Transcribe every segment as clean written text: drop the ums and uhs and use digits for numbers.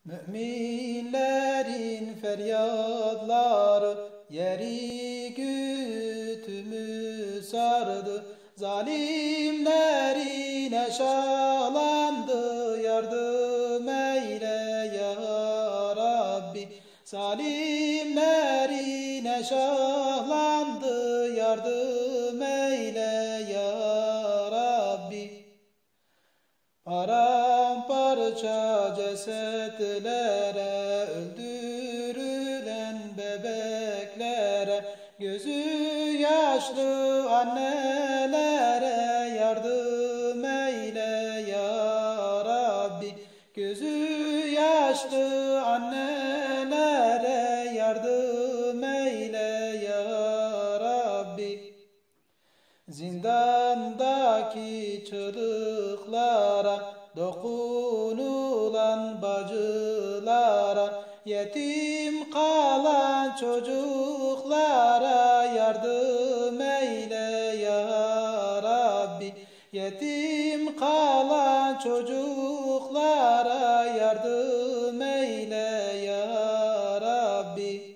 Müminlerin feryatları yeri göğümü sardı. Zalimlerin aşağılandı, yardım eyle ya Rabbi. Zalimlerin aşağılandı, yardım eyle ya Rabbi. Paramparça cesetlere, öldürülen bebeklere, gözü yaşlı annelere yardım eyle ya Rabbi. Gözü yaşlı annelere yardım eyle ya Rabbi. Zindandaki çığlıklara, dokunulan bacılara, yetim kalan çocuklara yardım eyle ya Rabbi. Yetim kalan çocuklara yardım eyle ya Rabbi.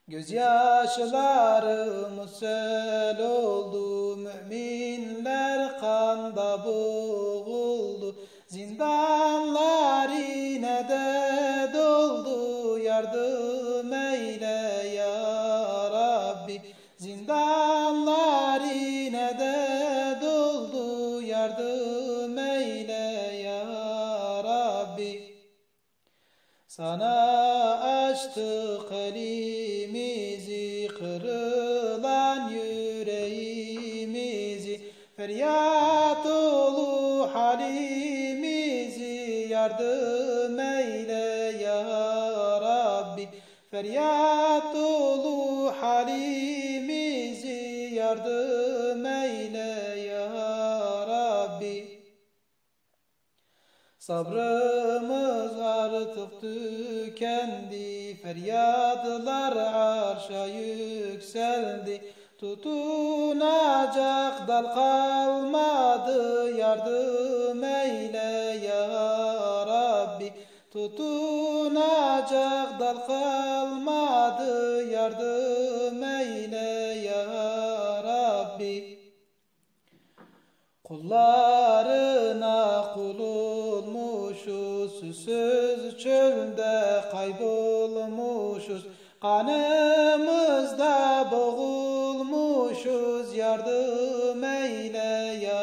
Gözyaşlarımız sel oldu, müminler kanda boğuldu. Zindanlar yine de doldu, yardım eyle ya Rabbi. Zindanlar yine de doldu, yardım eyle ya Rabbi. Sana açtık elimizi, kırılan yüreğimizi, feryat dolu halimizi, yardım eyle ya Rabbi. Feryat dolu halimizi, yardım eyle ya Rabbi. Sabrımız artık tükendi, feryatlar arşa yükseldi. Tutunacak dal kalmadı, yardım eyle ya Rabbi. Tutunacak dal kalmadı, yardım eyle ya Rabbi. Kullarına kul olmuşuz, susuz çölde kaybolmuşuz. Kanımızda boğulmuşuz, yardım eyle ya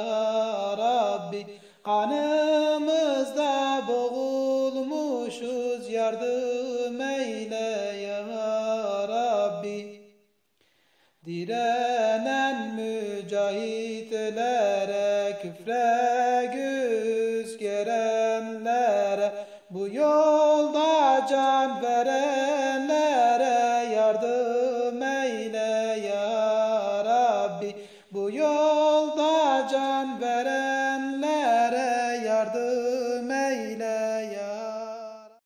Rabbi. Kanımızda boğulmuşuz, yardım eyle ya Rabbi. Direnen mücahitlere, küfre göz gerenlere, bu yolda can verenlere yardım eyle ya Rabbi. Bu yolda can verenlere